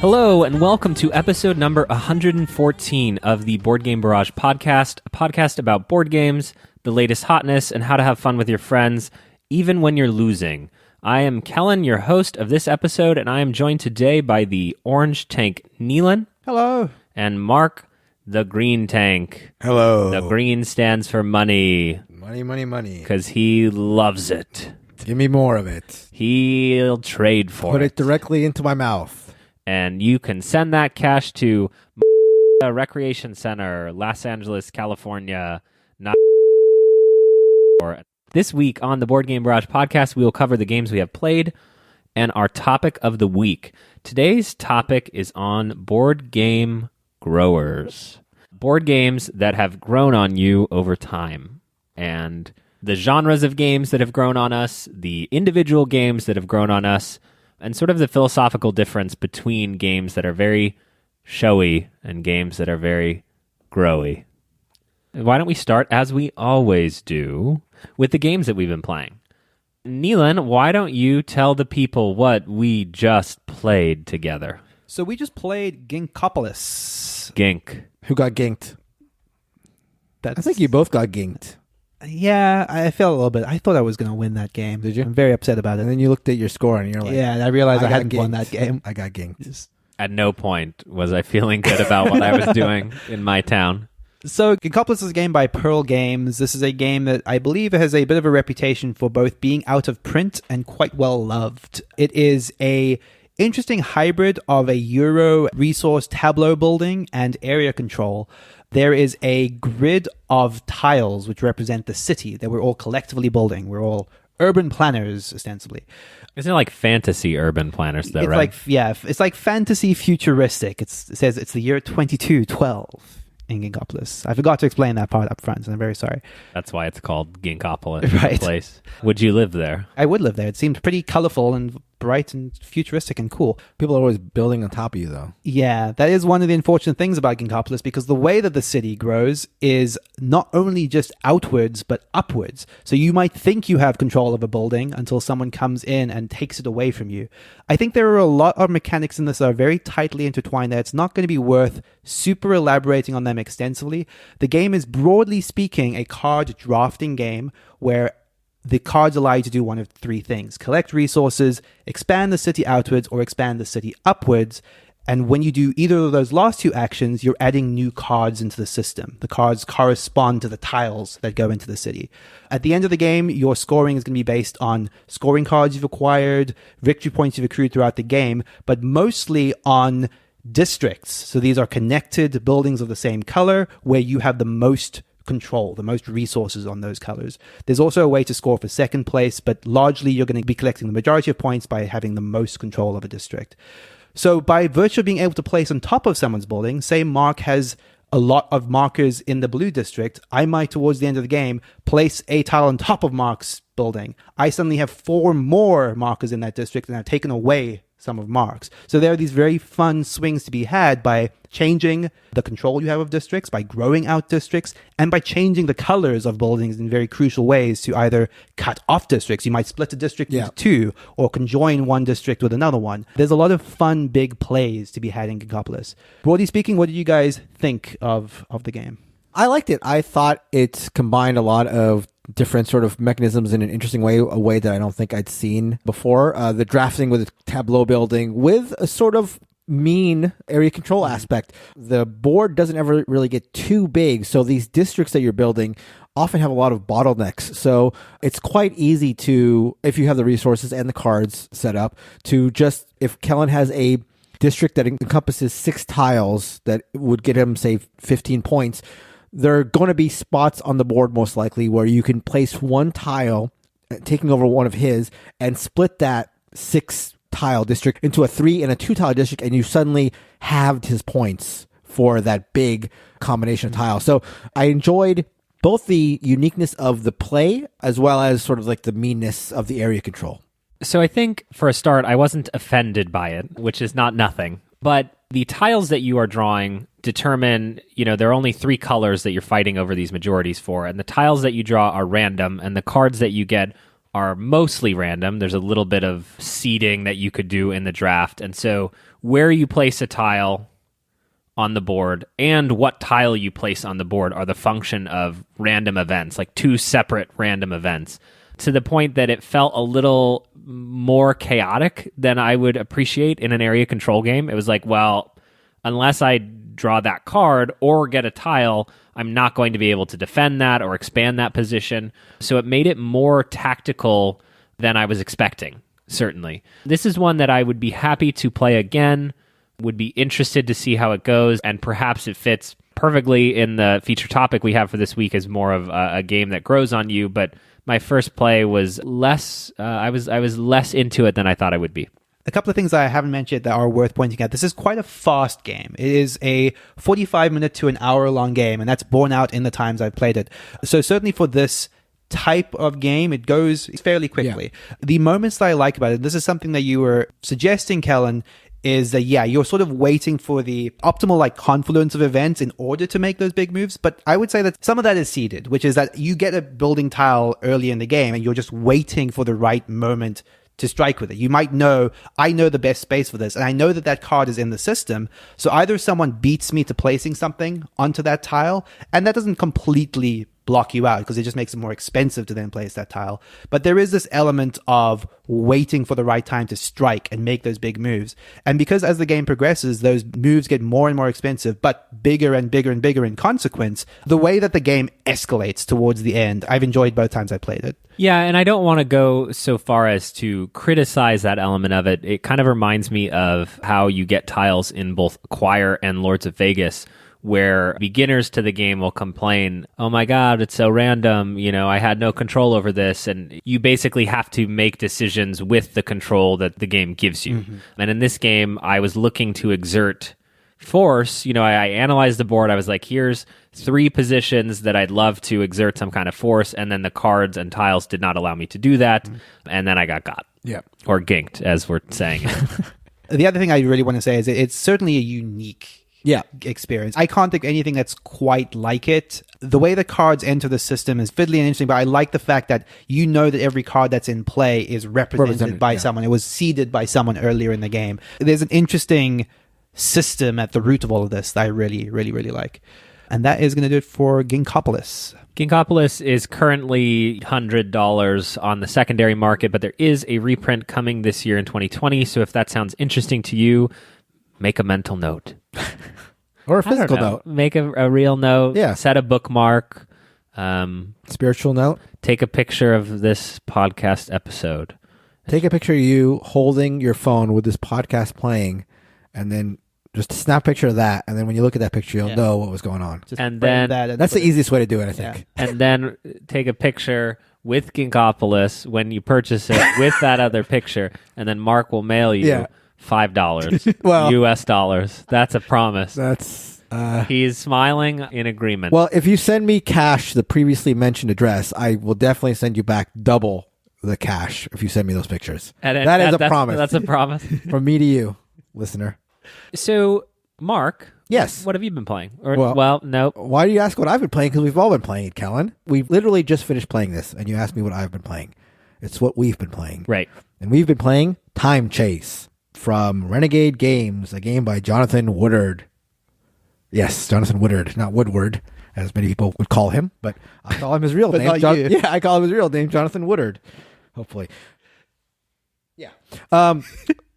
Hello, and welcome to episode number 114 of the Board Game Barrage podcast, a podcast about board games, the latest hotness, and how to have fun with your friends, even when you're losing. I am Kellen, your host of this episode, and I am joined today by the Orange Tank Neelan. Hello. And Mark, the Green Tank. Hello. The green stands for money. Money, money, money. Because he loves it. Give me more of it. He'll trade for Put it directly into my mouth. And you can send that cash to Recreation Center, Los Angeles, California. This week on the Board Game Barrage podcast, we will cover the games we have played and our topic of the week. Today's topic is on board game growers. Board games that have grown on you over time. And the genres of games that have grown on us, the individual games that have grown on us, and sort of the philosophical difference between games that are very showy and games that are very growy. Why don't we start, as we always do, with the games that we've been playing? Neelan, why don't you tell the people what we just played together? So we just played Ginkgopolis. Gink. Who got ginked? I think you both got ginked. Yeah, I felt a little bit. I thought I was going to win that game. Did you? I'm very upset about it. And then you looked at your score and you're like... Yeah, and I realized I hadn't won that game. I got ginked. At no point was I feeling good about what I was doing in my town. So Ginkgopolis is a game by Pearl Games. This is a game that I believe has a bit of a reputation for both being out of print and quite well loved. It is a interesting hybrid of a Euro resource tableau building and area control. There is a grid of tiles which represent the city that we're all collectively building. We're all urban planners, ostensibly. Isn't it like fantasy urban planners, though, right? It's like fantasy futuristic. It says it's the year 2212 in Ginkgopolis. I forgot to explain that part up front, and I'm very sorry. That's why it's called Ginkgopolis, right. The place. Would you live there? I would live there. It seemed pretty colorful and bright and futuristic and cool. People are always building on top of you, though. Yeah, that is one of the unfortunate things about Ginkgopolis, because the way that the city grows is not only just outwards, but upwards. So you might think you have control of a building until someone comes in and takes it away from you. I think there are a lot of mechanics in this that are very tightly intertwined that it's not going to be worth super elaborating on them extensively. The game is, broadly speaking, a card drafting game where the cards allow you to do one of three things: collect resources, expand the city outwards, or expand the city upwards. And when you do either of those last two actions, you're adding new cards into the system. The cards correspond to the tiles that go into the city. At the end of the game, your scoring is going to be based on scoring cards you've acquired, victory points you've accrued throughout the game, but mostly on districts. So these are connected buildings of the same color where you have the most control, the most resources on those colors. There's also a way to score for second place, but largely you're going to be collecting the majority of points by having the most control of a district. So by virtue of being able to place on top of someone's building, say Mark has a lot of markers in the blue district, I might, towards the end of the game, place a tile on top of Mark's building. I suddenly have 4 more markers in that district, and I've taken away some of Mark's. So there are these very fun swings to be had by changing the control you have of districts, by growing out districts, and by changing the colors of buildings in very crucial ways to either cut off districts. You might split a district into 2, or conjoin one district with another one. There's a lot of fun, big plays to be had in Ginkgopolis. Broadly speaking, what did you guys think of the game? I liked it. I thought it combined a lot of different sort of mechanisms in an interesting way, a way that I don't think I'd seen before. The drafting with the tableau building with a sort of mean area control aspect. The board doesn't ever really get too big, so these districts that you're building often have a lot of bottlenecks. So it's quite easy to, if you have the resources and the cards set up, to just, if Kellen has a district that encompasses 6 tiles that would get him, say, 15 points, there are going to be spots on the board, most likely, where you can place one tile, taking over one of his, and split that 6-tile district into a 3 and a 2-tile district, and you suddenly halved his points for that big combination of tiles. So I enjoyed both the uniqueness of the play as well as sort of like the meanness of the area control. So I think, for a start, I wasn't offended by it, which is not nothing. But the tiles that you are drawing determine, there are only 3 colors that you're fighting over these majorities for, and the tiles that you draw are random, and the cards that you get are mostly random. There's a little bit of seeding that you could do in the draft. And so where you place a tile on the board and what tile you place on the board are the function of random events, like two separate random events, to the point that it felt a little more chaotic than I would appreciate in an area control game. It was like, well, unless I draw that card or get a tile, I'm not going to be able to defend that or expand that position. So it made it more tactical than I was expecting, certainly. This is one that I would be happy to play again, would be interested to see how it goes, and perhaps it fits perfectly in the feature topic we have for this week as more of a game that grows on you. But my first play was less, I was less into it than I thought I would be. A couple of things that I haven't mentioned that are worth pointing out. This is quite a fast game. It is a 45-minute to an hour-long game, and that's borne out in the times I've played it. So certainly for this type of game, it goes fairly quickly. Yeah. The moments that I like about it, this is something that you were suggesting, Kellen, is that, yeah, you're sort of waiting for the optimal like confluence of events in order to make those big moves. But I would say that some of that is seeded, which is that you get a building tile early in the game and you're just waiting for the right moment to strike with it. You might know, I know the best space for this, and I know that that card is in the system. So either someone beats me to placing something onto that tile, and that doesn't completely block you out because it just makes it more expensive to then place that tile. But there is this element of waiting for the right time to strike and make those big moves. And because as the game progresses, those moves get more and more expensive, but bigger and bigger and bigger in consequence, the way that the game escalates towards the end, I've enjoyed both times I played it. Yeah, and I don't want to go so far as to criticize that element of it. It kind of reminds me of how you get tiles in both Acquire and Lords of Vegas, where beginners to the game will complain, oh my God, it's so random, I had no control over this. And you basically have to make decisions with the control that the game gives you. Mm-hmm. And in this game, I was looking to exert force. I analyzed the board. I was like, here's 3 positions that I'd love to exert some kind of force. And then the cards and tiles did not allow me to do that. Mm-hmm. And then I got. Yeah. Or ginked, as we're saying. The other thing I really want to say is it's certainly a unique experience. I can't think of anything that's quite like it. The way the cards enter the system is fiddly and interesting, but I like the fact that that every card that's in play is represented by someone. It was seeded by someone earlier in the game. There's an interesting system at the root of all of this that I really, really, really like. And that is going to do it for Ginkgopolis. Ginkgopolis is currently $100 on the secondary market, but there is a reprint coming this year in 2020. So if that sounds interesting to you, make a mental note. Or a physical note. Make a real note. Yeah. Set a bookmark. Spiritual note. Take a picture of this podcast episode. Take a picture of you holding your phone with this podcast playing, and then just snap a picture of that. And then when you look at that picture, you'll know what was going on. And then that's the easiest way to do it, I think. Yeah. And then take a picture with Ginkgopolis when you purchase it with that other picture, and then Mark will mail you $5 well, US dollars. That's a promise. That's he's smiling in agreement. Well, if you send me cash to the previously mentioned address, I will definitely send you back double the cash if you send me those pictures. That is a promise. That's a promise from me to you, listener. So, Mark, yes, what have you been playing? No. Why do you ask what I've been playing? Because we've all been playing it, Kellen. We've literally just finished playing this, and you asked me what I've been playing. It's what we've been playing, right? And we've been playing Time Chase from Renegade Games, a game by Jonathan Woodard. Yes, Jonathan Woodard, not Woodward, as many people would call him, but I call him his real name. Yeah, I call him his real name, Jonathan Woodard. Hopefully. Yeah.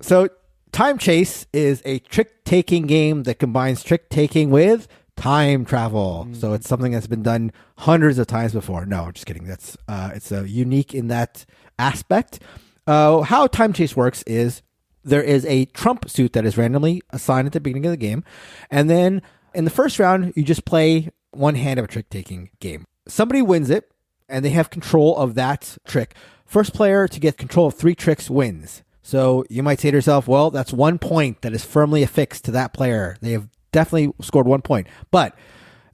So Time Chase is a trick-taking game that combines trick-taking with time travel. So it's something that's been done hundreds of times before. No, I'm just kidding. That's it's unique in that aspect. How Time Chase works is there is a trump suit that is randomly assigned at the beginning of the game. And then in the first round, you just play one hand of a trick-taking game. Somebody wins it, and they have control of that trick. First player to get control of 3 tricks wins. So you might say to yourself, well, that's 1 point that is firmly affixed to that player. They have definitely scored 1 point. But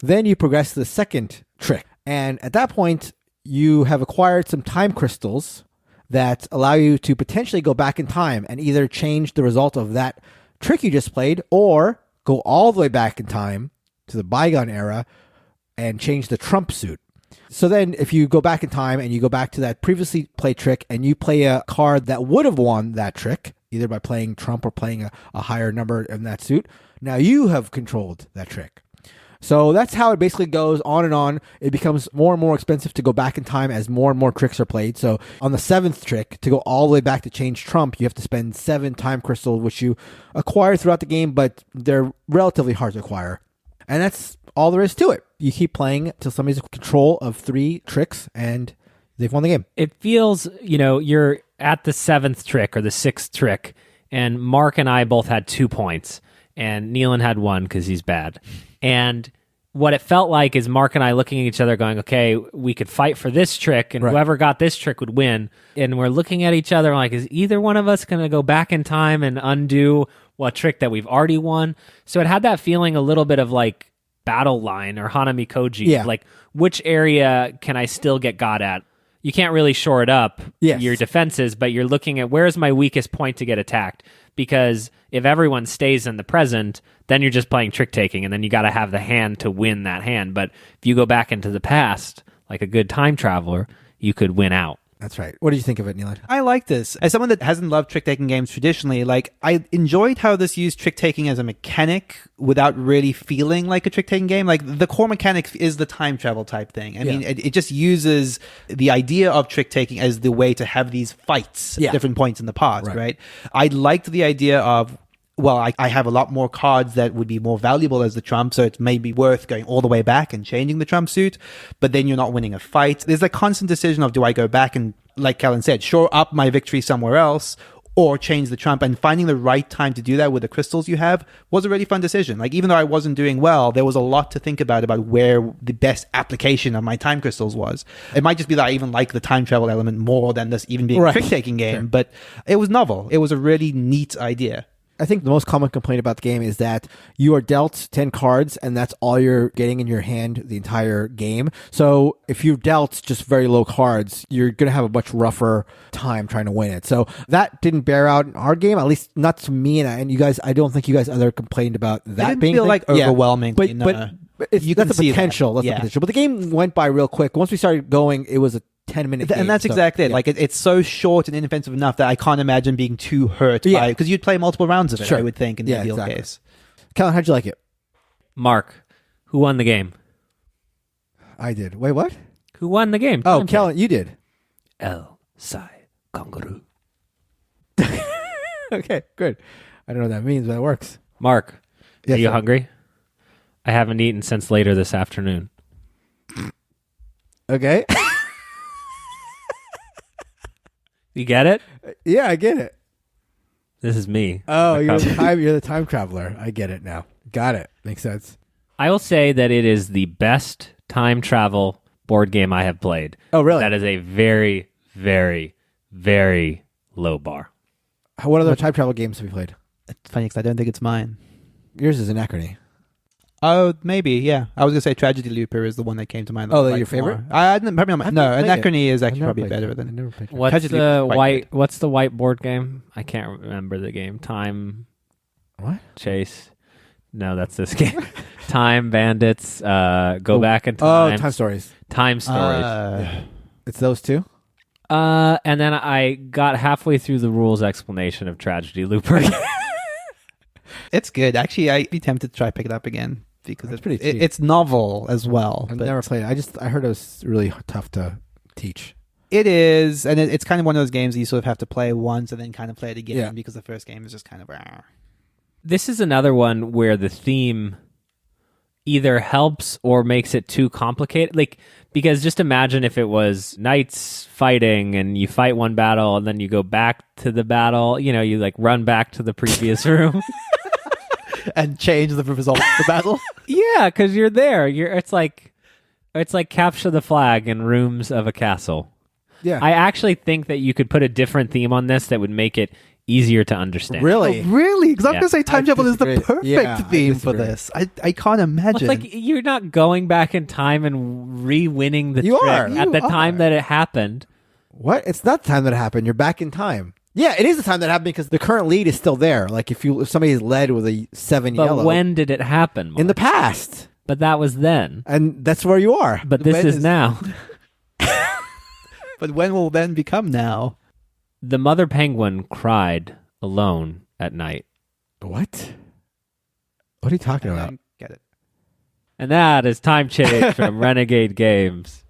then you progress to the second trick. And at that point, you have acquired some time crystals that allow you to potentially go back in time and either change the result of that trick you just played or go all the way back in time to the bygone era and change the trump suit. So then if you go back in time and you go back to that previously played trick and you play a card that would have won that trick, either by playing trump or playing a higher number in that suit, now you have controlled that trick. So that's how it basically goes on and on. It becomes more and more expensive to go back in time as more and more tricks are played. So on the 7th trick, to go all the way back to change trump, you have to spend 7 time crystals, which you acquire throughout the game, but they're relatively hard to acquire. And that's all there is to it. You keep playing till somebody's in control of 3 tricks and they've won the game. It feels, you're at the 7th trick or the 6th trick, and Mark and I both had 2 points, and Neelan had 1 because he's bad. And what it felt like is Mark and I looking at each other going, okay, we could fight for this trick, and whoever got this trick would win. And we're looking at each other like, is either one of us going to go back in time and undo what trick that we've already won? So it had that feeling a little bit of like Battle Line or Hanami Koji, like which area can I still get got at? You can't really shore it up your defenses, but you're looking at where's my weakest point to get attacked. Because if everyone stays in the present, then you're just playing trick taking, and then you got to have the hand to win that hand. But if you go back into the past, like a good time traveler, you could win out. That's right. What do you think of it, Neelan? I like this. As someone that hasn't loved trick-taking games traditionally, like, I enjoyed how this used trick-taking as a mechanic without really feeling like a trick-taking game. Like, the core mechanic is the time travel type thing. I mean, it just uses the idea of trick-taking as the way to have these fights at different points in the past, right? I liked the idea of, well, I have a lot more cards that would be more valuable as the trump, so it may be worth going all the way back and changing the trump suit, but then you're not winning a fight. There's a constant decision of, do I go back and, like Callan said, shore up my victory somewhere else, or change the trump? And finding the right time to do that with the crystals you have was a really fun decision. Like, even though I wasn't doing well, there was a lot to think about where the best application of my time crystals was. It might just be that I even like the time travel element more than this even being a trick-taking game, but it was novel. It was a really neat idea. I think the most common complaint about the game is that you are dealt 10 cards and that's all you're getting in your hand the entire game. So if you've dealt just very low cards, you're going to have a much rougher time trying to win it. So that didn't bear out in our game, at least not to me. And you guys, I don't think you guys other complained about that. It didn't feel like overwhelming. But that's the potential. That's the potential. But the game went by real quick. Once we started going, it was a 10-minute game. And that's exactly it. Like, it's so short and inoffensive enough that I can't imagine being too hurt by it, because you'd play multiple rounds of it, I would think, in the ideal case. Callan, how'd you like it? Mark, who won the game? I did. Wait, what? Who won the game? Oh, Callan, you did. El Sai Kangaroo. Okay, good. I don't know what that means, but it works. Mark, are you hungry? I haven't eaten since later this afternoon. Okay. You get it? Yeah, I get it. This is me. Oh, you're the time traveler. I get it now. Got it. Makes sense. I will say that it is the best time travel board game I have played. Oh, really? That is a very, very, very low bar. What other time travel games have you played? It's funny because I don't think it's mine. Yours is Anachrony. Oh, maybe, yeah. I was going to say Tragedy Looper is the one that came to mind. Oh, that's your favorite? Anachrony is actually probably better than... What's the white board game? I can't remember the game. Time... What? Chase. No, that's this game. Time Bandits. Go Back in Time. Oh, Time Stories. Time Stories. It's those two? And then I got halfway through the rules explanation of Tragedy Looper. It's good. Actually, I'd be tempted to try pick it up again because it's novel as well. I've never played it. I heard it was really tough to teach. It is, and it's kind of one of those games that you sort of have to play once and then kind of play it again because the first game is just kind of... This is another one where the theme either helps or makes it too complicated. Like, because just imagine if it was knights fighting and you fight one battle and then you go back to the battle, you like run back to the previous room. And change the result of the battle. Yeah, because you're there. It's like capture the flag in rooms of a castle. Yeah, I actually think that you could put a different theme on this that would make it easier to understand. Really? Oh, really? Because I'm going to say time travel is the perfect theme for this. I can't imagine. Well, it's like you're not going back in time and re-winning the trick at the time that it happened. What? It's not the time that it happened. You're back in time. Yeah, it is the time that happened because the current lead is still there. Like if somebody is led with a 7 yellow. But when did it happen, Mark? In the past. But that was then. And that's where you are. But this When is is- now. But when will then become now? The mother penguin cried alone at night. What? What are you talking I about? don't get it. And that is Time Change from Renegade Games.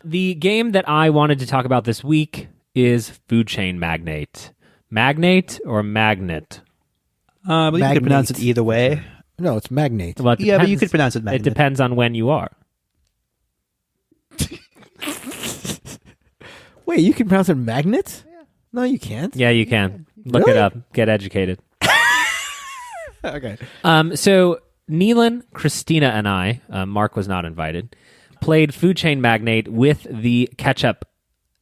The game that I wanted to talk about this week is Food Chain Magnate. Magnate or Magnet? But you could pronounce it Magnate. either way. No, it's Magnate. Well, it Yeah, but you depends- could pronounce it It Magnet. depends on when you are. Wait, you can pronounce it Magnet? Yeah. No, you can't. Yeah, you can. Look it Really? up. Get educated. Okay. So Neelan, Christina, and I, Mark was not invited, played Food Chain Magnate with the Ketchup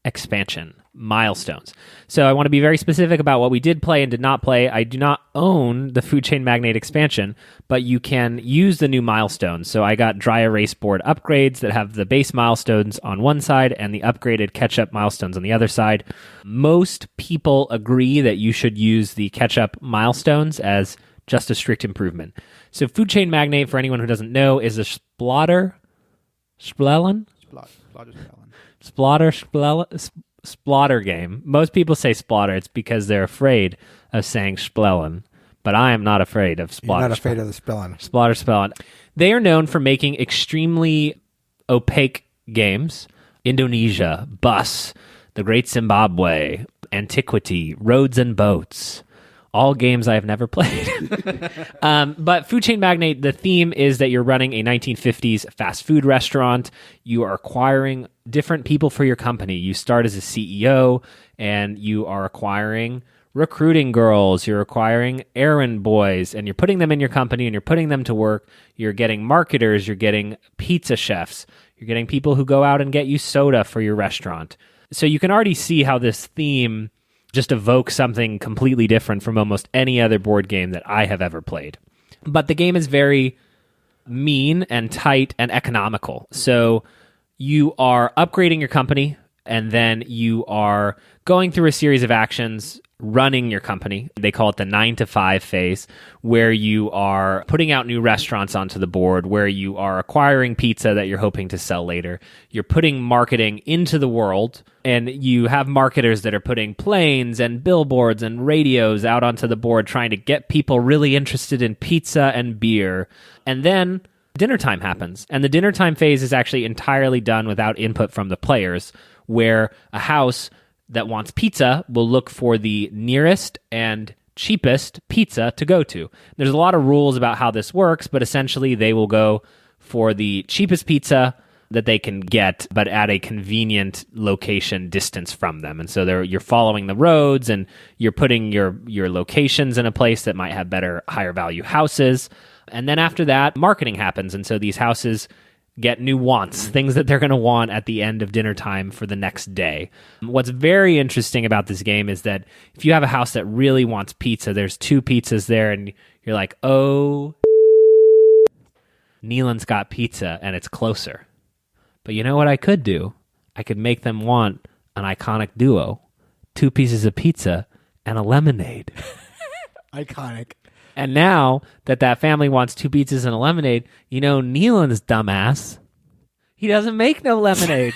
expansion milestones. So I want to be very specific about what we did play and did not play. I do not own the Food Chain Magnate expansion, but you can use the new milestones. So I got dry erase board upgrades that have the base milestones on one side and the upgraded Ketchup milestones on the other side. Most people agree that you should use the Ketchup milestones as just a strict improvement. So Food Chain Magnate, for anyone who doesn't know, is a splatter game. Most people say splatter. It's because they're afraid of saying splellen, but I am not afraid of You're splatter. not afraid of the spelling. Splatter spelling. They are known for making extremely opaque games. Indonesia, Bus, The Great Zimbabwe, Antiquity, Roads and Boats. All games I have never played. But Food Chain Magnate, the theme is that you're running a 1950s fast food restaurant. You are acquiring different people for your company. You start as a CEO, and you are acquiring recruiting girls. You're acquiring errand boys, and you're putting them in your company, and you're putting them to work. You're getting marketers. You're getting pizza chefs. You're getting people who go out and get you soda for your restaurant. So you can already see how this theme just evoke something completely different from almost any other board game that I have ever played. But the game is very mean and tight and economical. So you are upgrading your company, and then you are going through a series of actions running your company. They call it the 9 to 5 phase, where you are putting out new restaurants onto the board, where you are acquiring pizza that you're hoping to sell later. You're putting marketing into the world, and you have marketers that are putting planes and billboards and radios out onto the board, trying to get people really interested in pizza and beer. And then dinner time happens. And the dinner time phase is actually entirely done without input from the players, where a house that wants pizza will look for the nearest and cheapest pizza to go to. There's a lot of rules about how this works, but essentially they will go for the cheapest pizza that they can get, but at a convenient location distance from them. And so you're following the roads, and you're putting your locations in a place that might have better, higher value houses. And then after that, marketing happens. And so these houses get new wants, things that they're going to want at the end of dinner time for the next day. What's very interesting about this game is that if you have a house that really wants pizza, there's 2 pizzas there, and you're like, oh, Neelan's got pizza, and it's closer. But you know what I could do? I could make them want an iconic duo, 2 pieces of pizza and a lemonade. Iconic. And now that family wants 2 pizzas and a lemonade, you know, Neelan's dumbass, he doesn't make no lemonade.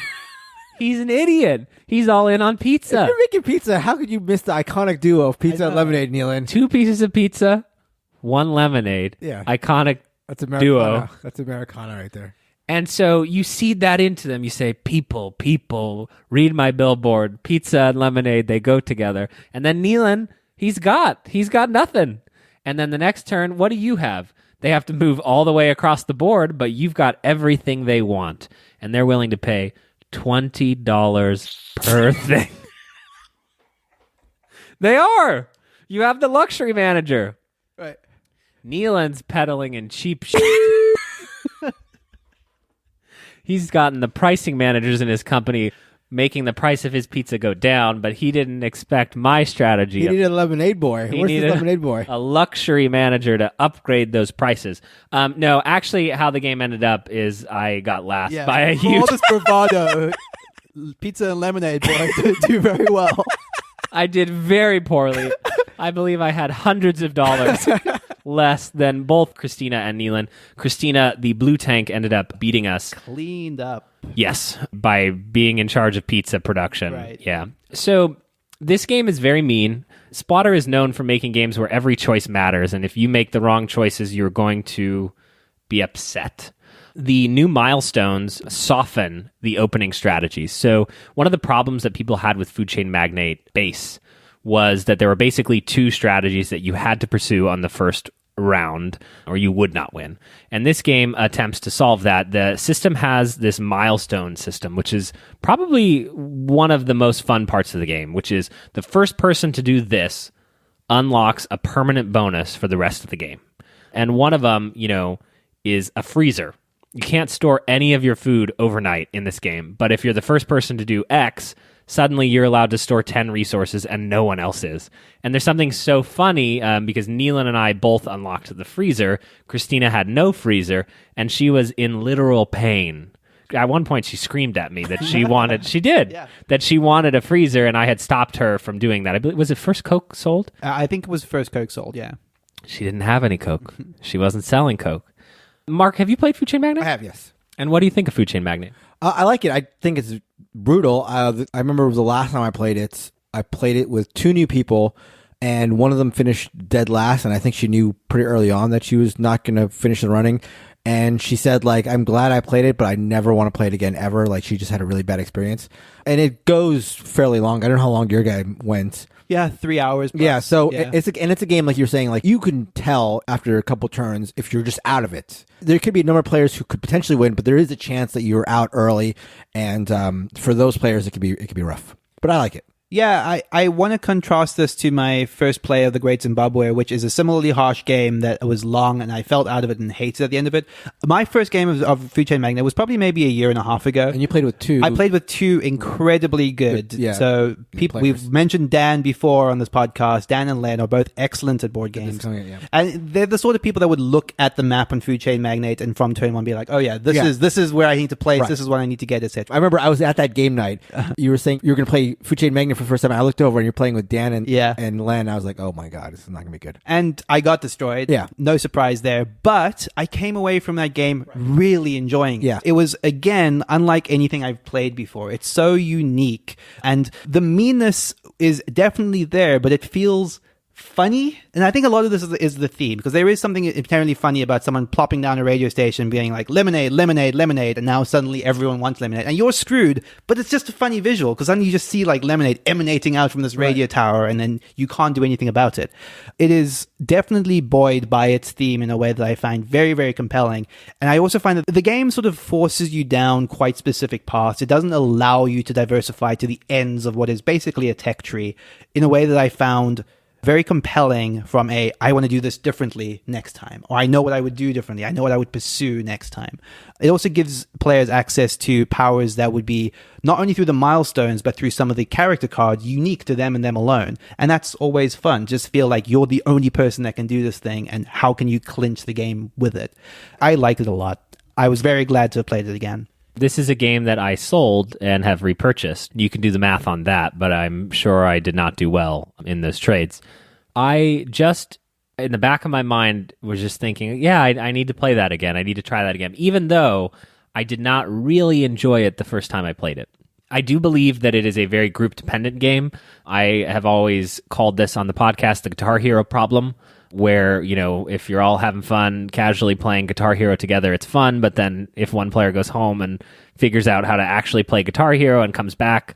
He's an idiot. He's all in on pizza. If you're making pizza, how could you miss the iconic duo of pizza and lemonade, Neelan? 2 pieces of pizza, 1 lemonade. Yeah. Iconic. That's Americana. Duo. That's Americana right there. And so you seed that into them. You say, people, read my billboard. Pizza and lemonade, they go together. And then Neelan, he's got nothing. And then the next turn, what do you have? They have to move all the way across the board, but you've got everything they want. And they're willing to pay $20 per thing. They are. You have the luxury manager. Right. Neelan's peddling in cheap shit. He's gotten the pricing managers in his company making the price of his pizza go down, but he didn't expect my strategy. He needed a lemonade boy. He Where's needed the lemonade boy? a luxury manager to upgrade those prices. No, actually, how the game ended up is I got last by a For all huge... this bravado, pizza and lemonade boy do very well. I did very poorly. I believe I had hundreds of dollars less than both Christina and Neelan. Christina, the blue tank, ended up beating us. Cleaned up. Yes, by being in charge of pizza production. Right. Yeah. So this game is very mean. Splotter is known for making games where every choice matters, and if you make the wrong choices, you're going to be upset. The new milestones soften the opening strategies. So one of the problems that people had with Food Chain Magnate base was that there were basically two strategies that you had to pursue on the first round, or you would not win. And this game attempts to solve that. The system has this milestone system, which is probably one of the most fun parts of the game, which is the first person to do this unlocks a permanent bonus for the rest of the game. And one of them, is a freezer. You can't store any of your food overnight in this game, but if you're the first person to do X, suddenly you're allowed to store 10 resources and no one else is. And there's something so funny because Neelan and I both unlocked the freezer. Christina had no freezer, and she was in literal pain. At one point, she screamed at me that she wanted, that she wanted a freezer, and I had stopped her from doing that. I believe, was it first Coke sold? I think it was first Coke sold, yeah. She didn't have any Coke. She wasn't selling Coke. Mark, have you played Food Chain Magnate? I have, yes. And what do you think of Food Chain Magnate? I like it. I think it's brutal. I remember the last time I played it with two new people, and one of them finished dead last, and I think she knew pretty early on that she was not going to finish the running. And she said, I'm glad I played it, but I never want to play it again ever. She just had a really bad experience. And it goes fairly long. I don't know how long your game went. Yeah, 3 hours. Plus. Yeah, so it's a game, like you're saying, you can tell after a couple turns if you're just out of it. There could be a number of players who could potentially win, but there is a chance that you're out early, and for those players, it could be rough. But I like it. Yeah, I want to contrast this to my first play of The Great Zimbabwe, which is a similarly harsh game that was long, and I felt out of it and hated at the end of it. My first game of Food Chain Magnate was probably maybe a year and a half ago. And you played with two. I played with two incredibly good. So we've mentioned Dan before on this podcast. Dan and Len are both excellent at board games. And they're the sort of people that would look at the map on Food Chain Magnate and from turn one be like, oh yeah, this is where I need to place, this is what I need to get, etc. I remember I was at that game night. You were saying you were going to play Food Chain Magnate for the first time. I looked over and you're playing with Dan and Len. I was like, oh my God, this is not going to be good. And I got destroyed. Yeah. No surprise there. But I came away from that game really enjoying it. Yeah. It was, again, unlike anything I've played before. It's so unique. And the meanness is definitely there, but it feels funny. And I think a lot of this is the theme, because there is something inherently funny about someone plopping down a radio station being like, lemonade, lemonade, lemonade, and now suddenly everyone wants lemonade. And you're screwed, but it's just a funny visual, because then you just see lemonade emanating out from this radio tower, and then you can't do anything about it. It is definitely buoyed by its theme in a way that I find very, very compelling. And I also find that the game sort of forces you down quite specific paths. It doesn't allow you to diversify to the ends of what is basically a tech tree in a way that I found very compelling from I want to do this differently next time, or I know what I would do differently. I know what I would pursue next time. It also gives players access to powers that would be not only through the milestones, but through some of the character cards unique to them and them alone. And that's always fun. Just feel like you're the only person that can do this thing, and how can you clinch the game with it? I liked it a lot. I was very glad to have played it again. This is a game that I sold and have repurchased. You can do the math on that, but I'm sure I did not do well in those trades. I just, in the back of my mind, was just thinking, I need to play that again. I need to try that again, even though I did not really enjoy it the first time I played it. I do believe that it is a very group-dependent game. I have always called this on the podcast the Guitar Hero problem, where, if you're all having fun casually playing Guitar Hero together, it's fun, but then if one player goes home and figures out how to actually play Guitar Hero and comes back,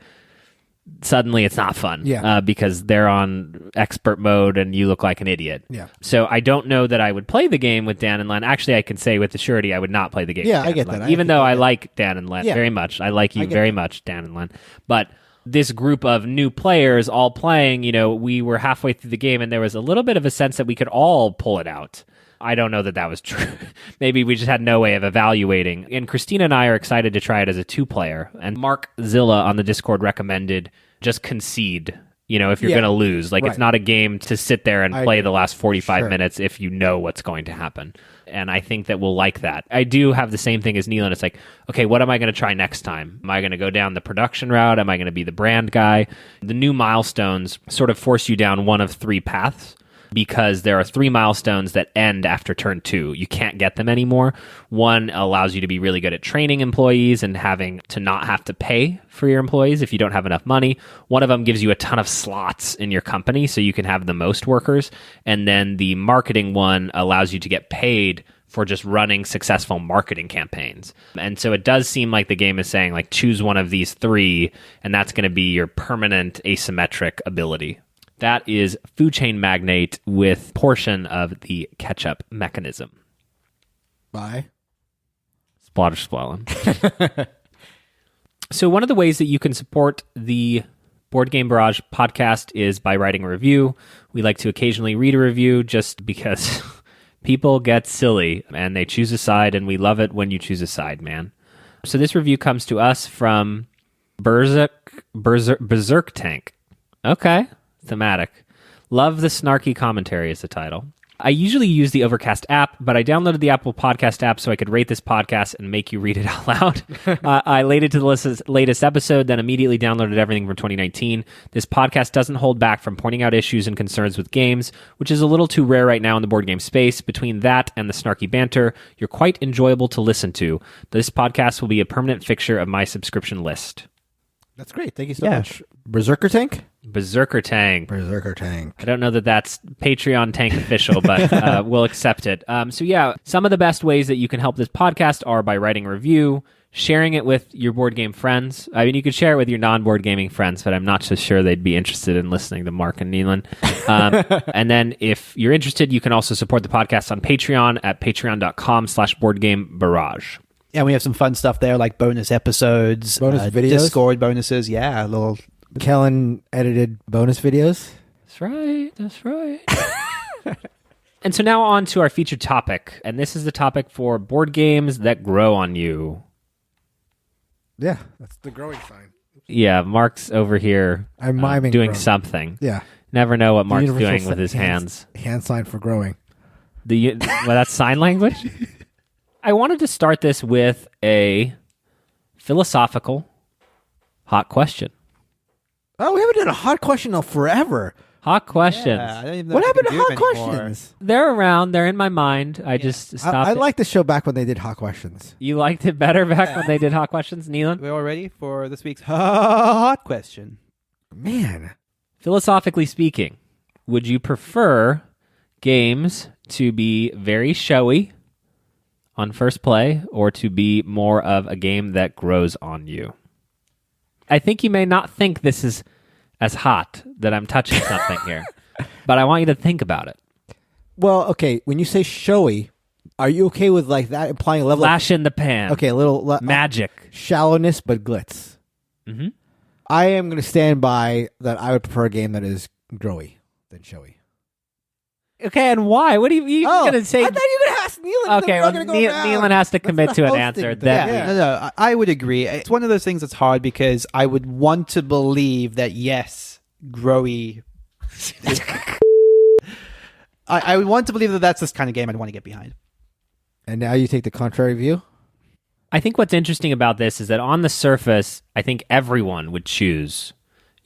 suddenly it's not fun because they're on expert mode and you look like an idiot. Yeah. So I don't know that I would play the game with Dan and Len. Actually, I can say with surety I would not play the game with Dan I get and Len, that. Even though I like Dan and Len very much. I like you very much, Dan and Len. But this group of new players all playing, we were halfway through the game and there was a little bit of a sense that we could all pull it out. I don't know that that was true. Maybe we just had no way of evaluating. And Christina and I are excited to try it as a 2-player. And Mark Zilla on the Discord recommended just concede, if you're going to lose. It's not a game to sit there and play the last 45 minutes if you know what's going to happen. And I think that we'll like that. I do have the same thing as Neelan. It's like, okay, what am I going to try next time? Am I going to go down the production route? Am I going to be the brand guy? The new milestones sort of force you down one of 3 paths. because there are 3 milestones that end after turn 2. You can't get them anymore. One allows you to be really good at training employees and having to not have to pay for your employees if you don't have enough money. One of them gives you a ton of slots in your company so you can have the most workers. And then the marketing one allows you to get paid for just running successful marketing campaigns. And so it does seem like the game is saying, like, choose one of these 3, and that's going to be your permanent asymmetric ability. That is Food Chain Magnate with portion of the catch-up mechanism. Bye. Splotter Splallin. So one of the ways that you can support the Board Game Barrage podcast is by writing a review. We like to occasionally read a review just because people get silly and they choose a side, and we love it when you choose a side, man. So this review comes to us from Berserk Tank. Okay. Thematic. Love the snarky commentary is the title. I usually use the Overcast app, but I downloaded the Apple Podcast app so I could rate this podcast and make you read it out loud. I laid to the latest episode, then immediately downloaded everything from 2019. This podcast doesn't hold back from pointing out issues and concerns with games, which is a little too rare right now in the board game space. Between that and the snarky banter, you're quite enjoyable to listen to. This podcast will be a permanent fixture of my subscription list. That's great. Thank you so much. Berserker Tank? Berserker Tank. Berserker Tank. I don't know that that's Patreon Tank official, but we'll accept it. So yeah, some of the best ways that you can help this podcast are by writing a review, sharing it with your board game friends. I mean, you could share it with your non-board gaming friends, but I'm not so sure they'd be interested in listening to Mark and Neelan. And then if you're interested, you can also support the podcast on Patreon at patreon.com/boardgamebarrage. Yeah, we have some fun stuff there, like bonus episodes, Bonus videos? Discord bonuses. Yeah, a little. Kellen edited bonus videos. That's right. That's right. And so now on to our featured topic. And this is the topic for board games that grow on you. Yeah, that's the growing sign. Yeah, Mark's over here I'm miming doing growing. something. Yeah. Never know what Mark's Universal doing with his hands. Hand sign for growing. Well, that's sign language? I wanted to start this with a philosophical hot question. Oh, we haven't done a hot question in forever. Hot questions. Yeah, I don't even know What if happened we to can hot do them anymore. questions? They're around. They're in my mind. I just stopped. I liked the show back when they did hot questions. You liked it better back when they did hot questions, Neelan? We're all ready for this week's hot question. Man. Philosophically speaking, would you prefer games to be very showy on first play or to be more of a game that grows on you? I think you may not think this is as hot that I'm touching something here, but I want you to think about it. Well, okay, when you say showy, are you okay with like that implying a level Flash in the pan. Okay, a little Magic. shallowness but glitz. Mm-hmm. I am going to stand by that I would prefer a game that is growy than showy. Okay, and why? What are you going to say? I thought you were going to ask Neelan. Okay, well, Neelan has to commit to an answer. That No, I would agree. It's one of those things that's hard because I would want to believe that, yes, growy. I would want to believe that that's this kind of game I'd want to get behind. And now you take the contrary view? I think what's interesting about this is that on the surface, I think everyone would choose,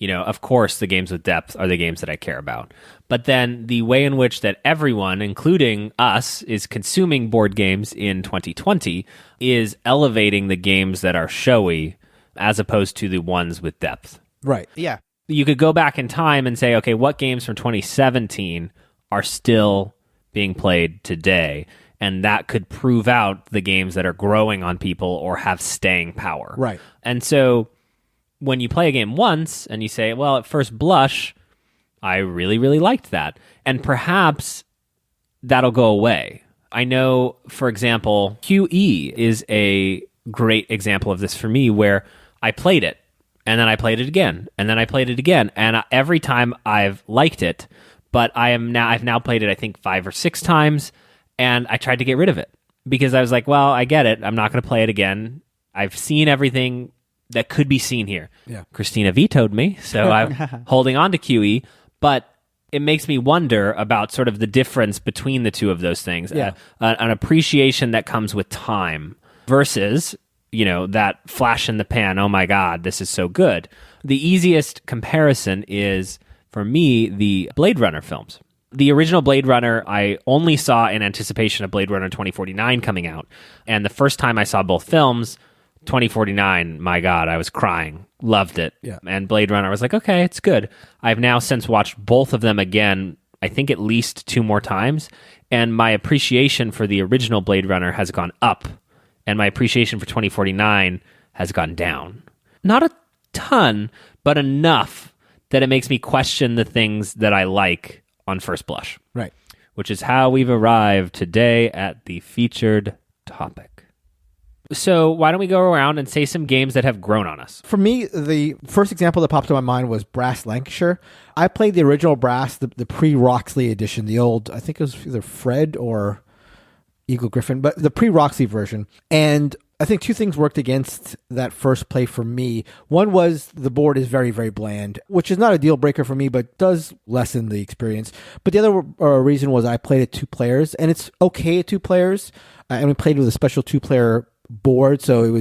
of course, the games with depth are the games that I care about. But then the way in which that everyone, including us, is consuming board games in 2020 is elevating the games that are showy as opposed to the ones with depth. Right. Yeah. You could go back in time and say, okay, what games from 2017 are still being played today? And that could prove out the games that are growing on people or have staying power. Right. And so when you play a game once and you say, well, at first blush, I really, really liked that. And perhaps that'll go away. I know, for example, QE is a great example of this for me where I played it and then I played it again and then I played it again. And every time I've liked it, but I've now played it, I think 5 or 6 times. And I tried to get rid of it because I was like, well, I get it. I'm not going to play it again. I've seen everything that could be seen here. Yeah. Christina vetoed me, so I'm holding on to QE. But it makes me wonder about sort of the difference between the two of those things. Yeah. An appreciation that comes with time versus, that flash in the pan, oh my God, this is so good. The easiest comparison is, for me, the Blade Runner films. The original Blade Runner, I only saw in anticipation of Blade Runner 2049 coming out. And the first time I saw both films, 2049, my God, I was crying. Loved it. Yeah. And Blade Runner, I was like, okay, it's good. I've now since watched both of them again, I think at least 2 more times. And my appreciation for the original Blade Runner has gone up. And my appreciation for 2049 has gone down. Not a ton, but enough that it makes me question the things that I like on first blush. Right. Which is how we've arrived today at the featured topic. So why don't we go around and say some games that have grown on us? For me, the first example that popped to my mind was Brass Lancashire. I played the original Brass, the pre-Roxley edition, the old, I think it was either Fred or Eagle Griffin, but the pre-Roxley version. And I think 2 things worked against that first play for me. One was the board is very, very bland, which is not a deal breaker for me, but does lessen the experience. But the other reason was I played at 2 players, and it's okay at 2 players. And we played with a special 2-player board, so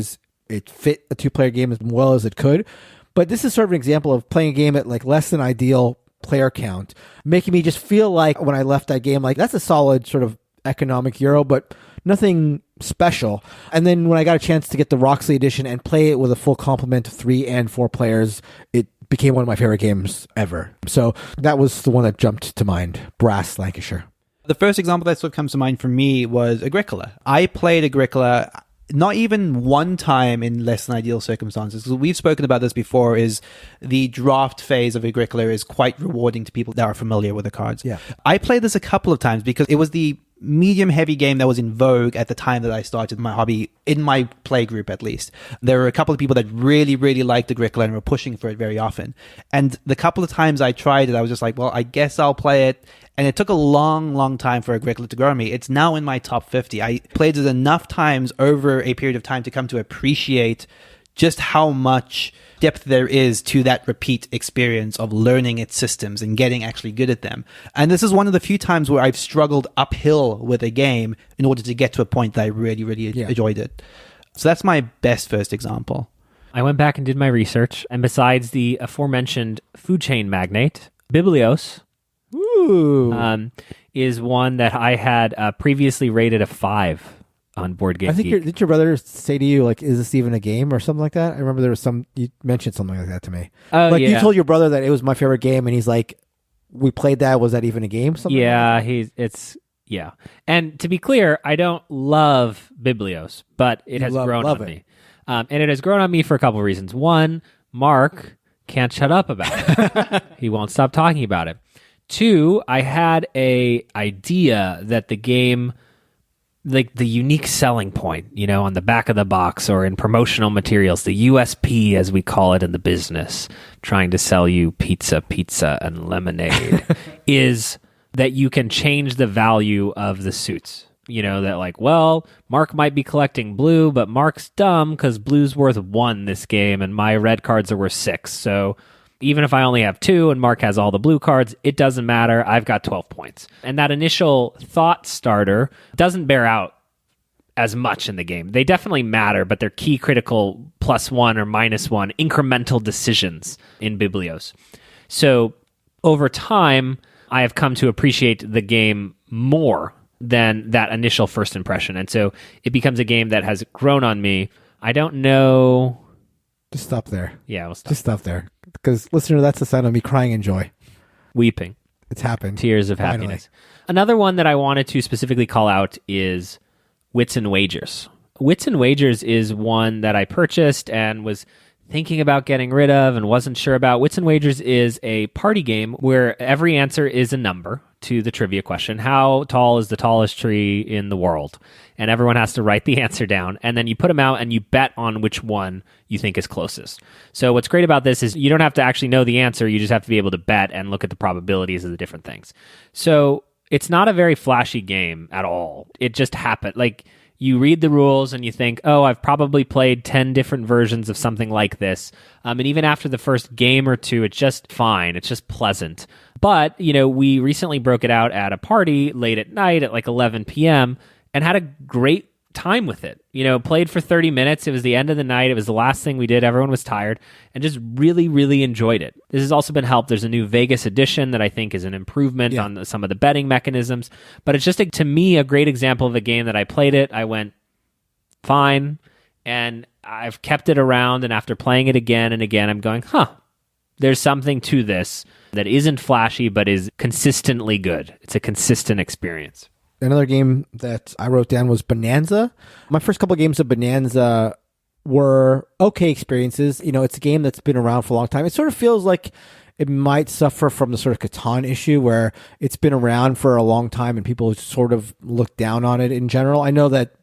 it fit a 2-player game as well as it could. But this is sort of an example of playing a game at like less than ideal player count, making me just feel like when I left that game, like that's a solid sort of economic Euro, but nothing special. And then when I got a chance to get the Roxley edition and play it with a full complement of 3 and 4 players, it became one of my favorite games ever. So that was the one that jumped to mind, Brass Lancashire. The first example that sort of comes to mind for me was Agricola. I played Agricola not even one time in less than ideal circumstances. We've spoken about this before, is the draft phase of Agricola is quite rewarding to people that are familiar with the cards. Yeah. I played this a couple of times because it was the medium heavy game that was in vogue at the time that I started my hobby, in my play group at least. There were a couple of people that really, really liked Agricola and were pushing for it very often. And the couple of times I tried it, I was just like, well, I guess I'll play it. And it took a long, long time for Agricola to grow on me. It's now in my top 50. I played it enough times over a period of time to come to appreciate just how much depth there is to that repeat experience of learning its systems and getting actually good at them. And this is one of the few times where I've struggled uphill with a game in order to get to a point that I really, really enjoyed it. So that's my best first example. I went back and did my research, and besides the aforementioned Food Chain Magnate, Biblios is one that I had previously rated a 5 on Board Game Geek. Did your brother say to you, like, is this even a game or something like that? I remember there was you mentioned something like that to me. You told your brother that it was my favorite game, and he's like, we played that, was that even a game? Something yeah. And to be clear, I don't love Biblios, but it has grown on me. And it has grown on me for a couple of reasons. One, Mark can't shut up about it. He won't stop talking about it. 2, I had a idea that the game, like the unique selling point, on the back of the box or in promotional materials, the USP as we call it in the business, trying to sell you pizza, and lemonade, is that you can change the value of the suits. That like, well, Mark might be collecting blue, but Mark's dumb because blue's worth 1 this game and my red cards are worth 6. So even if I only have 2 and Mark has all the blue cards, it doesn't matter. I've got 12 points. And that initial thought starter doesn't bear out as much in the game. They definitely matter, but they're key critical +1 or -1 incremental decisions in Biblios. So over time, I have come to appreciate the game more than that initial first impression. And so it becomes a game that has grown on me. I don't know. Just stop there. Yeah, we'll stop. Just stop there. Because, listener, that's the sound of me crying in joy. Weeping. It's happened. Tears of Finally. happiness. Another one that I wanted to specifically call out is Wits and Wagers. Wits and Wagers is one that I purchased and was thinking about getting rid of and wasn't sure about. Wits and Wagers is a party game where every answer is a number to the trivia question. How tall is the tallest tree in the world? And everyone has to write the answer down. And then you put them out and you bet on which one you think is closest. So what's great about this is you don't have to actually know the answer. You just have to be able to bet and look at the probabilities of the different things. So it's not a very flashy game at all. It just happened. Like, you read the rules and you think, oh, I've probably played 10 different versions of something like this. And even after the first game or two, it's just fine. It's just pleasant. But, we recently broke it out at a party late at night at like 11 p.m. and had a great time with it. Played for 30 minutes. It was the end of the night. It was the last thing we did. Everyone was tired and just really, really enjoyed it. This has also been helped. There's a new Vegas edition that I think is an improvement on some of the betting mechanisms. But it's just, to me, a great example of a game that I played it. I went, fine. And I've kept it around. And after playing it again and again, I'm going, there's something to this that isn't flashy, but is consistently good. It's a consistent experience. Another game that I wrote down was Bohnanza. My first couple of games of Bohnanza were okay experiences. It's a game that's been around for a long time. It sort of feels like it might suffer from the sort of Catan issue where it's been around for a long time and people sort of look down on it in general. I know that,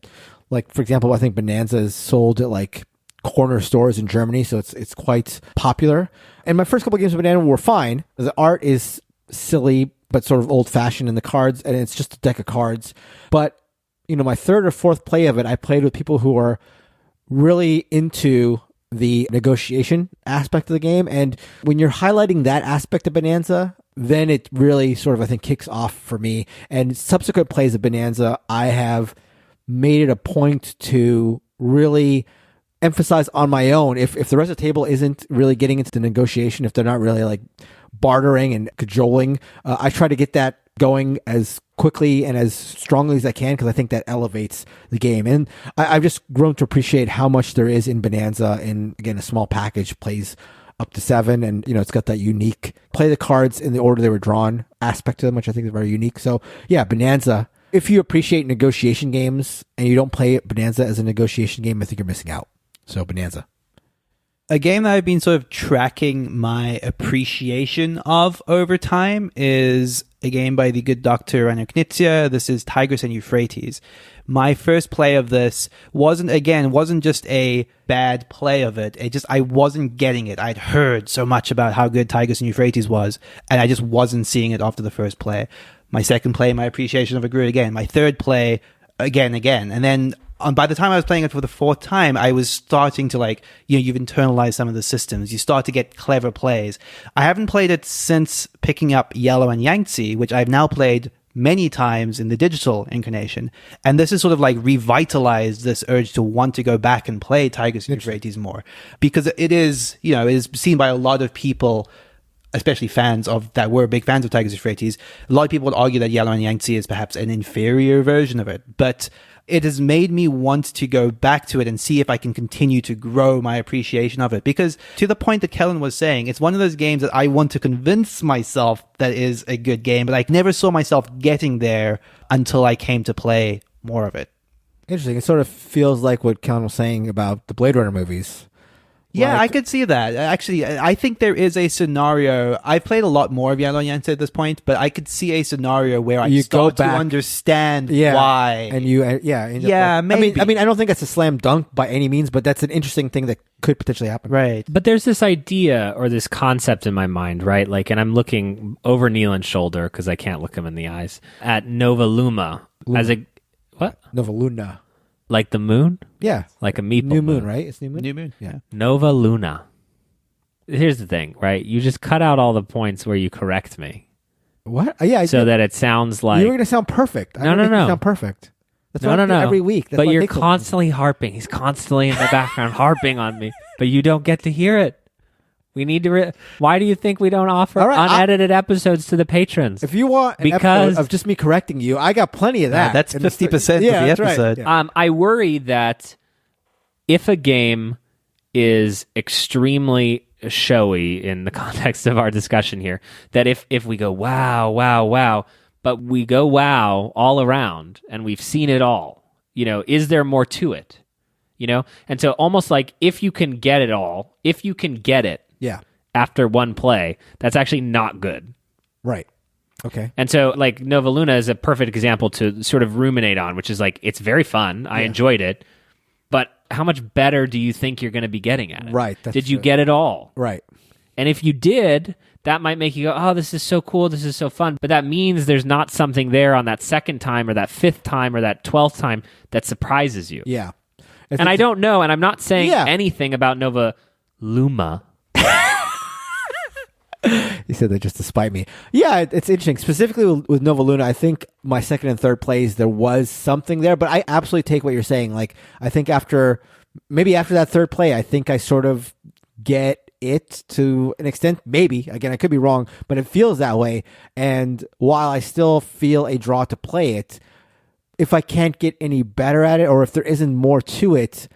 like, for example, I think Bohnanza is sold at like corner stores in Germany, so it's quite popular. And my first couple of games of Bohnanza were fine. The art is silly, but sort of old-fashioned in the cards, and it's just a deck of cards. But, my third or fourth play of it, I played with people who are really into the negotiation aspect of the game. And when you're highlighting that aspect of Bohnanza, then it really sort of, I think, kicks off for me. And subsequent plays of Bohnanza, I have made it a point to really emphasize on my own. If the rest of the table isn't really getting into the negotiation, if they're not really like bartering and cajoling, I try to get that going as quickly and as strongly as I can because I think that elevates the game. And I've just grown to appreciate how much there is in Bohnanza. And again, a small package plays up to 7, and it's got that unique play the cards in the order they were drawn aspect to them, which I think is very unique. So yeah, Bohnanza. If you appreciate negotiation games and you don't play Bohnanza as a negotiation game, I think you're missing out. So Bohnanza. A game that I've been sort of tracking my appreciation of over time is a game by the good Dr. Knizia. This is Tigris and Euphrates. My first play of this wasn't just a bad play of it. I wasn't getting it. I'd heard so much about how good Tigris and Euphrates was, and I just wasn't seeing it after the first play. My second play, my appreciation of it grew again. My third play, again. And then by the time I was playing it for the fourth time, I was starting to you've internalized some of the systems. You start to get clever plays. I haven't played it since picking up Yellow and Yangtze, which I've now played many times in the digital incarnation. And this is sort of revitalized this urge to want to go back and play Tigris and Euphrates more. Because it is seen by a lot of people, especially fans of that were big fans of Tigris and Euphrates. A lot of people would argue that Yellow and Yangtze is perhaps an inferior version of it. But it has made me want to go back to it and see if I can continue to grow my appreciation of it. Because to the point that Kellen was saying, it's one of those games that I want to convince myself that is a good game, but I never saw myself getting there until I came to play more of it. Interesting. It sort of feels like what Kellen was saying about the Blade Runner movies. Yeah, I could see that. Actually, I think there is a scenario. I've played a lot more of Yellow and Yangtze at this point, but I could see a scenario where I start to understand why. And maybe. I mean, I don't think that's a slam dunk by any means, but that's an interesting thing that could potentially happen. Right. But there's this idea or this concept in my mind, right? And I'm looking over Nealon's shoulder because I can't look him in the eyes at Nova Luma. As a what? Nova Luna. Like the moon? Yeah. Like a meeple New moon, right? It's new moon? New moon, yeah. Nova Luna. Here's the thing, right? You just cut out all the points where you correct me. What? Yeah. So that it sounds like... You were going to sound perfect. No. Sound perfect. That's what I do every week. But you're constantly harping. He's constantly in the background harping on me. But you don't get to hear it. We need to... Why do you think we don't offer unedited episodes to the patrons? If you want an episode of just me correcting you, I got plenty of that. Yeah, that's 50% of the episode. Right. Yeah. I worry that if a game is extremely showy in the context of our discussion here, that if we go, wow, but we go wow all around and we've seen it all, is there more to it? And so almost like if you can get it all, if you can get it, after one play, that's actually not good. Right. Okay. And so Nova Luna is a perfect example to sort of ruminate on, which is it's very fun. I enjoyed it. But how much better do you think you're going to be getting at it? Right. Did you get it all? Right. And if you did, that might make you go, oh, this is so cool. This is so fun. But that means there's not something there on that second time or that fifth time or that 12th time that surprises you. Yeah. And I don't know, and I'm not saying anything about Nova Luma. He said that just to spite me. Yeah, it's interesting. Specifically with Nova Luna, I think my second and third plays, there was something there, but I absolutely take what you're saying. Like, I think after that third play, I think I sort of get it to an extent. Maybe, again, I could be wrong, but it feels that way. And while I still feel a draw to play it, if I can't get any better at it, or if there isn't more to it,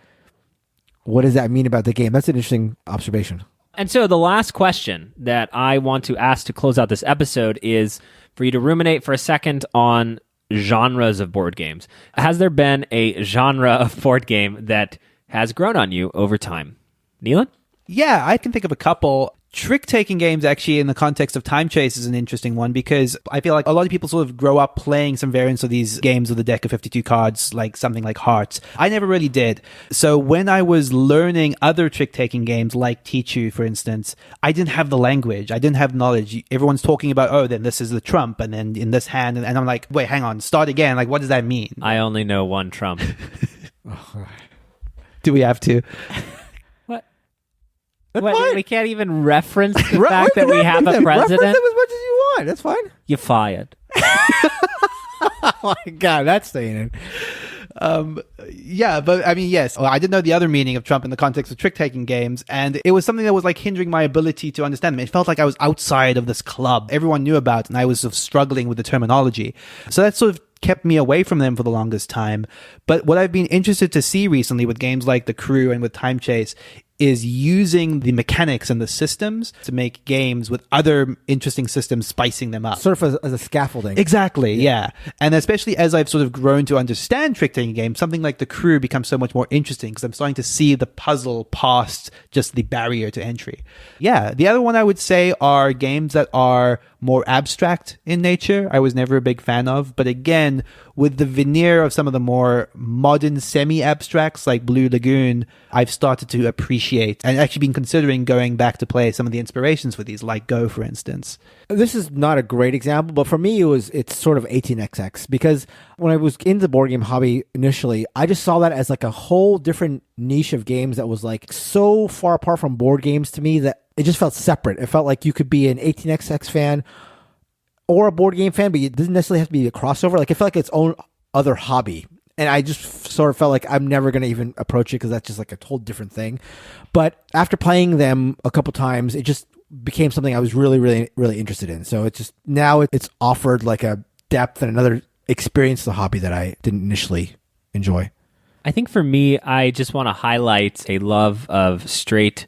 what does that mean about the game? That's an interesting observation. And so the last question that I want to ask to close out this episode is for you to ruminate for a second on genres of board games. Has there been a genre of board game that has grown on you over time? Neelan? Yeah, I can think of a couple. Trick-taking games, actually, in the context of Time Chase, is an interesting one because I feel like a lot of people sort of grow up playing some variants of these games with a deck of 52 cards, like something like Hearts. I never really did. So when I was learning other trick-taking games, like Tichu, for instance, I didn't have the language. I didn't have knowledge. Everyone's talking about, oh, then this is the trump, and then in this hand, and I'm like, wait, hang on, start again. Like, what does that mean? I only know one trump. Do we have to? What, we can't even reference the fact that we have a president? Reference them as much as you want. That's fine. You're fired. Oh my God, that's staying in. Yeah, but I mean, yes, I didn't know the other meaning of Trump in the context of trick-taking games, and it was something that was like hindering my ability to understand them. It felt like I was outside of this club everyone knew about, and I was sort of struggling with the terminology. So that sort of kept me away from them for the longest time. But what I've been interested to see recently with games like The Crew and with Time Chase is using the mechanics and the systems to make games with other interesting systems, spicing them up. Sort of as a scaffolding. Exactly, yeah. And especially as I've sort of grown to understand trick-taking games, something like The Crew becomes so much more interesting because I'm starting to see the puzzle past just the barrier to entry. Yeah, the other one I would say are games that are more abstract in nature. I was never a big fan of, but again, with the veneer of some of the more modern semi-abstracts like Blue Lagoon, I've started to appreciate and actually been considering going back to play some of the inspirations for these, like Go, for instance. This is not a great example, but for me, it's sort of 18xx because when I was in the board game hobby initially, I just saw that as like a whole different niche of games that was like so far apart from board games to me that it just felt separate. It felt like you could be an 18xx fan or a board game fan, but it doesn't necessarily have to be a crossover. Like it felt like its own other hobby. And I just sort of felt like I'm never going to even approach it because that's just like a whole different thing. But after playing them a couple times, it just became something I was really, really, really interested in. So it's just now it's offered like a depth and another experience to the hobby that I didn't initially enjoy. I think for me, I just want to highlight a love of straight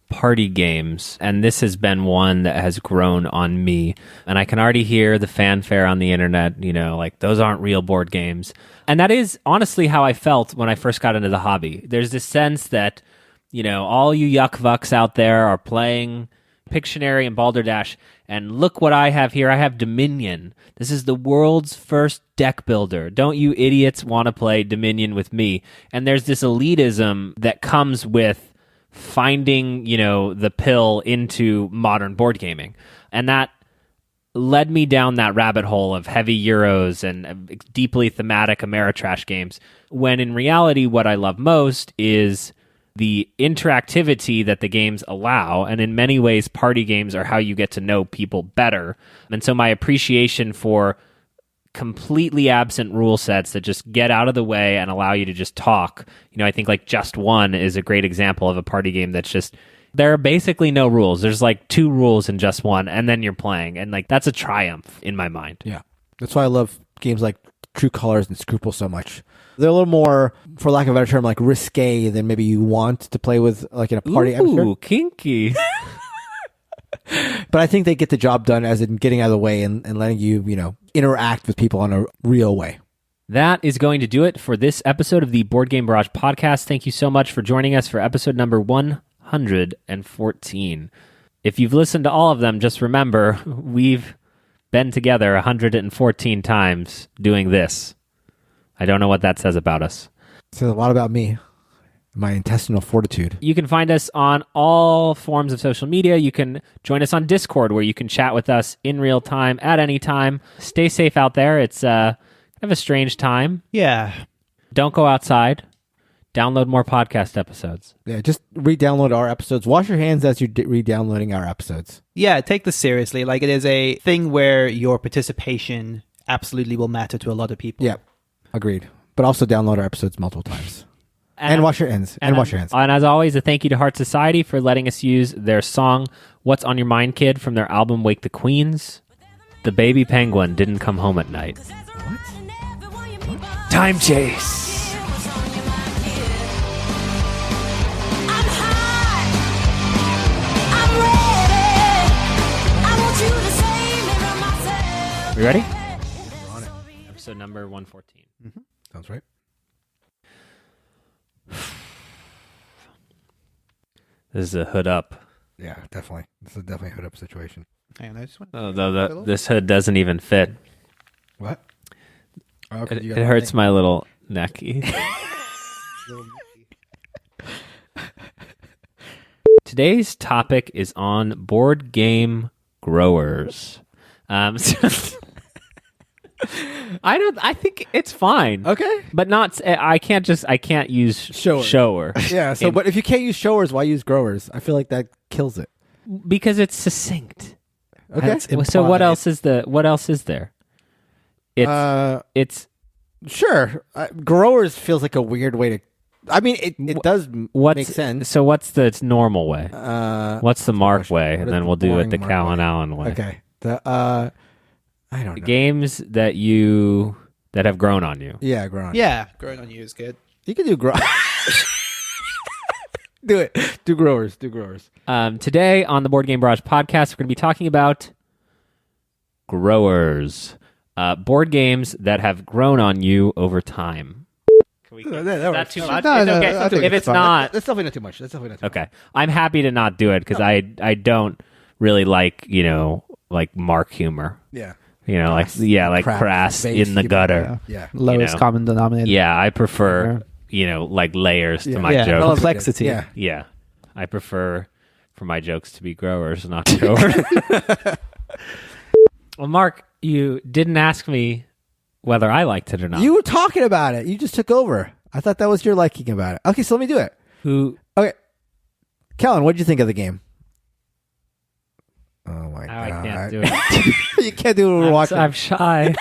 party games, and this has been one that has grown on me. And I can already hear the fanfare on the internet, like those aren't real board games. And that is honestly how I felt when I first got into the hobby. There's this sense that, all you yuck-vucks out there are playing Pictionary and Balderdash, and look what I have here. I have Dominion. This is the world's first deck builder. Don't you idiots want to play Dominion with me? And there's this elitism that comes with finding, the pill into modern board gaming. And that led me down that rabbit hole of heavy Euros and deeply thematic Ameritrash games, when in reality, what I love most is the interactivity that the games allow. And in many ways, party games are how you get to know people better. And so my appreciation for completely absent rule sets that just get out of the way and allow you to just talk. I think like Just One is a great example of a party game that's just, there are basically no rules. There's like 2 rules in Just One, and then you're playing. And like, that's a triumph in my mind. Yeah. That's why I love games like True Colors and Scruple so much. They're a little more, for lack of a better term, like risque than maybe you want to play with like in a party atmosphere. Ooh, kinky. But I think they get the job done as in getting out of the way and letting you, interact with people in a real way. That is going to do it for this episode of the Board Game Barrage podcast. Thank you so much for joining us for episode number 114. If you've listened to all of them, just remember, we've been together 114 times doing this. I don't know what that says about us. It says a lot about me. My intestinal fortitude. You can find us on all forms of social media. You can join us on Discord, where you can chat with us in real time at any time. Stay safe out there. It's kind of a strange time. Yeah. Don't go outside. Download more podcast episodes. Yeah, just re-download our episodes. Wash your hands as you're re-downloading our episodes. Yeah, take this seriously. Like, it is a thing where your participation absolutely will matter to a lot of people. Yeah, agreed. But also download our episodes multiple times. And wash your hands. And wash your hands. And as always, a thank you to Heart Society for letting us use their song, What's on Your Mind, Kid, from their album, Wake the Queens. The baby penguin didn't come home at night. What? Time chase. You ready? We're on it. Episode number 114. Mm-hmm. Sounds right. This is a hood up. Yeah, definitely. This is definitely a hood up situation. Hang on, I just want This hood doesn't even fit. What? Oh, It hurts my little necky. Today's topic is on board game growers. I think it's fine. Okay. But not. I can't use shower. Yeah. So, but if you can't use showers, why use growers? I feel like that kills it. Because it's succinct. Okay. That's So what implied. What else is there? It's Sure. Growers feels like a weird way to. I mean, it does make sense. So what's the normal way? What's the Mark way? What And is then the we'll do it boring the Mark Cal way? and Allen way. Okay. I don't know. Games that have grown on you. Yeah, grow on. Yeah, growing on you is good. You can do grow. Do it. Do growers. Today on the Board Game Barrage podcast, we're going to be talking about growers, board games that have grown on you over time. Is that too much? No, It's no, okay. I think If it's fine. not, that's definitely not too much. okay. I'm happy to not do it because I don't really like Mark humor. Yeah. Like crass base in the humor, gutter. Yeah. Lowest common denominator. Yeah, I prefer like layers to my Yeah, jokes. complexity. Yeah. Yeah, I prefer for my jokes to be growers, not showers. Well, Mark, you didn't ask me whether I liked it or not. You were talking about it. You just took over. I thought that was your liking about it. Okay, so let me do it. Okay. Kellen, what did you think of the game? Oh my I god. can't do it. You can't do it when we're watching. I'm shy.